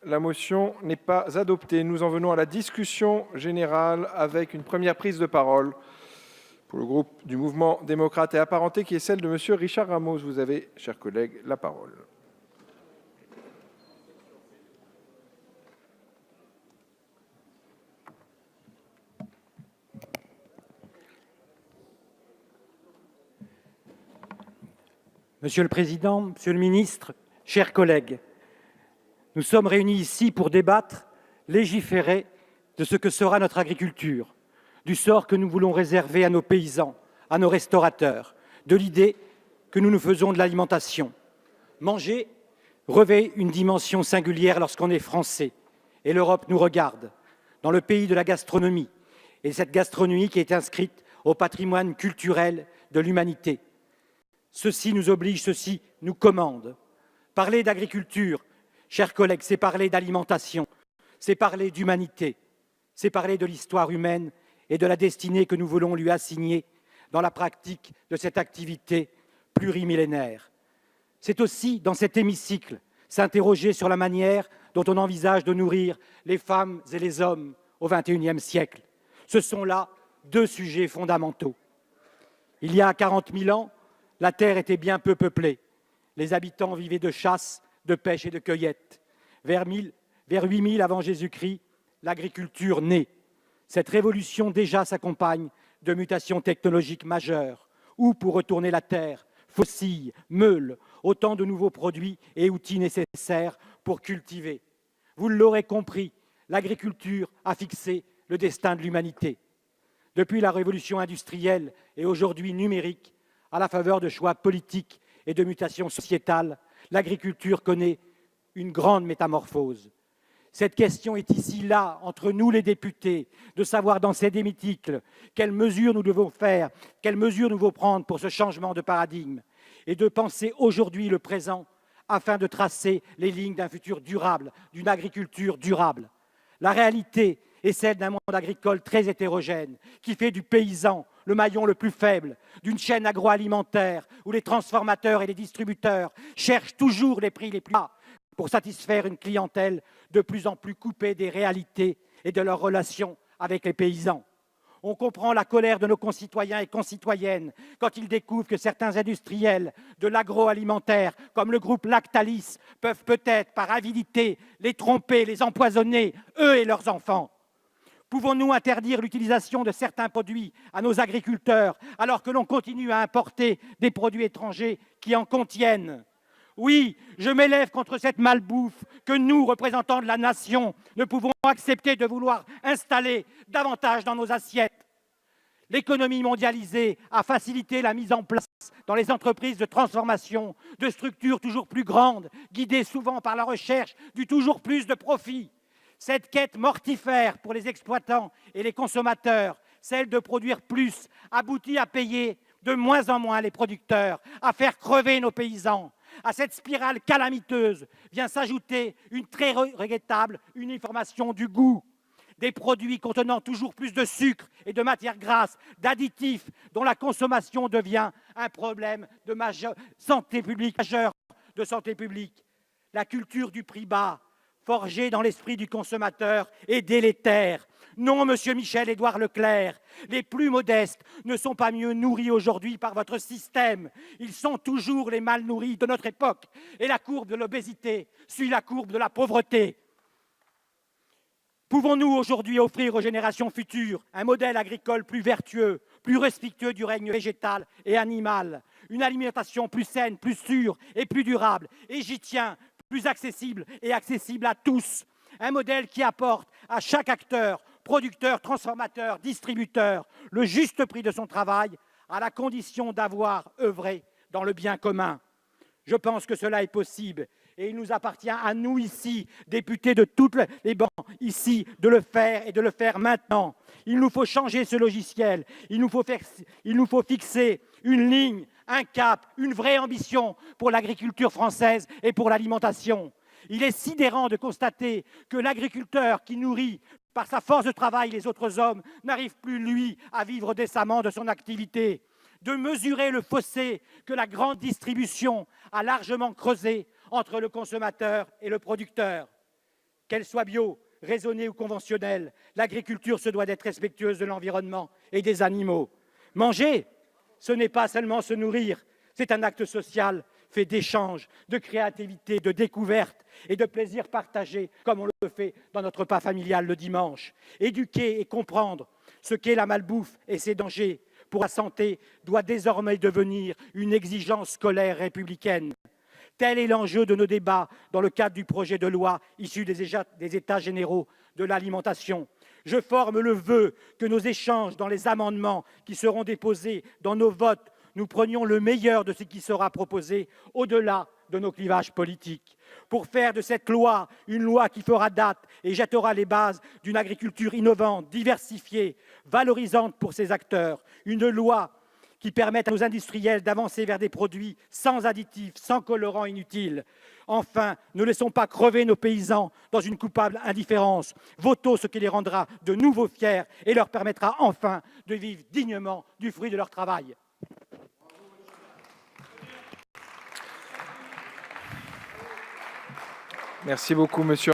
La motion n'est pas adoptée. Nous en venons à la discussion générale avec une première prise de parole pour le groupe du Mouvement démocrate et apparenté qui est celle de M. Richard Ramos. Vous avez, chers collègues, la parole. Monsieur le Président, Monsieur le Ministre, chers collègues, nous sommes réunis ici pour débattre, légiférer de ce que sera notre agriculture, du sort que nous voulons réserver à nos paysans, à nos restaurateurs, de l'idée que nous nous faisons de l'alimentation. Manger revêt une dimension singulière lorsqu'on est français, et l'Europe nous regarde, dans le pays de la gastronomie, et cette gastronomie qui est inscrite au patrimoine culturel de l'humanité. Ceci nous oblige, ceci nous commande. Parler d'agriculture, chers collègues, c'est parler d'alimentation, c'est parler d'humanité, c'est parler de l'histoire humaine et de la destinée que nous voulons lui assigner dans la pratique de cette activité plurimillénaire. C'est aussi, dans cet hémicycle, s'interroger sur la manière dont on envisage de nourrir les femmes et les hommes au XXIe siècle. Ce sont là deux sujets fondamentaux. Il y a 40 000 ans, la terre était bien peu peuplée. Les habitants vivaient de chasse, de pêche et de cueillette. Vers 8000 avant Jésus-Christ, l'agriculture naît. Cette révolution déjà s'accompagne de mutations technologiques majeures, où, pour retourner la terre, faucilles, meules, autant de nouveaux produits et outils nécessaires pour cultiver. Vous l'aurez compris, l'agriculture a fixé le destin de l'humanité. Depuis la révolution industrielle et aujourd'hui numérique, à la faveur de choix politiques et de mutations sociétales, l'agriculture connaît une grande métamorphose. Cette question est ici, là, entre nous les députés, de savoir dans cet hémicycle quelles mesures nous devons faire, quelles mesures nous devons prendre pour ce changement de paradigme, et de penser aujourd'hui le présent afin de tracer les lignes d'un futur durable, d'une agriculture durable. La réalité est celle d'un monde agricole très hétérogène, qui fait du paysan le maillon le plus faible d'une chaîne agroalimentaire où les transformateurs et les distributeurs cherchent toujours les prix les plus bas pour satisfaire une clientèle de plus en plus coupée des réalités et de leurs relations avec les paysans. On comprend la colère de nos concitoyens et concitoyennes quand ils découvrent que certains industriels de l'agroalimentaire, comme le groupe Lactalis, peuvent peut-être, par avidité, les tromper, les empoisonner, eux et leurs enfants. Pouvons-nous interdire l'utilisation de certains produits à nos agriculteurs alors que l'on continue à importer des produits étrangers qui en contiennent? Oui, je m'élève contre cette malbouffe que nous, représentants de la nation, ne pouvons accepter de vouloir installer davantage dans nos assiettes. L'économie mondialisée a facilité la mise en place dans les entreprises de transformation de structures toujours plus grandes, guidées souvent par la recherche du toujours plus de profit. Cette quête mortifère pour les exploitants et les consommateurs, celle de produire plus, aboutit à payer de moins en moins les producteurs, à faire crever nos paysans. À cette spirale calamiteuse vient s'ajouter une très regrettable uniformisation du goût. Des produits contenant toujours plus de sucre et de matières grasses, d'additifs dont la consommation devient un problème de santé publique majeur de santé publique. La culture du prix bas, forgée dans l'esprit du consommateur, est délétère. Non, monsieur Michel-Édouard Leclerc, les plus modestes ne sont pas mieux nourris aujourd'hui par votre système. Ils sont toujours les mal nourris de notre époque. Et la courbe de l'obésité suit la courbe de la pauvreté. Pouvons-nous aujourd'hui offrir aux générations futures un modèle agricole plus vertueux, plus respectueux du règne végétal et animal, une alimentation plus saine, plus sûre et plus durable, et j'y tiens, plus accessible et accessible à tous, un modèle qui apporte à chaque acteur, producteur, transformateur, distributeur, le juste prix de son travail, à la condition d'avoir œuvré dans le bien commun. Je pense que cela est possible et il nous appartient à nous ici, députés de toutes les bancs ici, de le faire et de le faire maintenant. Il nous faut changer ce logiciel, il nous faut fixer une ligne, un cap, une vraie ambition pour l'agriculture française et pour l'alimentation. Il est sidérant de constater que l'agriculteur qui nourrit par sa force de travail les autres hommes n'arrive plus, lui, à vivre décemment de son activité. De mesurer le fossé que la grande distribution a largement creusé entre le consommateur et le producteur. Qu'elle soit bio, raisonnée ou conventionnelle, l'agriculture se doit d'être respectueuse de l'environnement et des animaux. Manger, ce n'est pas seulement se nourrir, c'est un acte social fait d'échanges, de créativité, de découverte et de plaisir partagé, comme on le fait dans notre repas familial le dimanche. Éduquer et comprendre ce qu'est la malbouffe et ses dangers pour la santé doit désormais devenir une exigence scolaire républicaine. Tel est l'enjeu de nos débats dans le cadre du projet de loi issu des États généraux de l'alimentation. Je forme le vœu que nos échanges dans les amendements qui seront déposés, dans nos votes, nous prenions le meilleur de ce qui sera proposé au-delà de nos clivages politiques, pour faire de cette loi une loi qui fera date et jettera les bases d'une agriculture innovante, diversifiée, valorisante pour ses acteurs, une loi qui permette à nos industriels d'avancer vers des produits sans additifs, sans colorants inutiles. Enfin, ne laissons pas crever nos paysans dans une coupable indifférence. Votons ce qui les rendra de nouveau fiers et leur permettra enfin de vivre dignement du fruit de leur travail. Merci beaucoup, monsieur.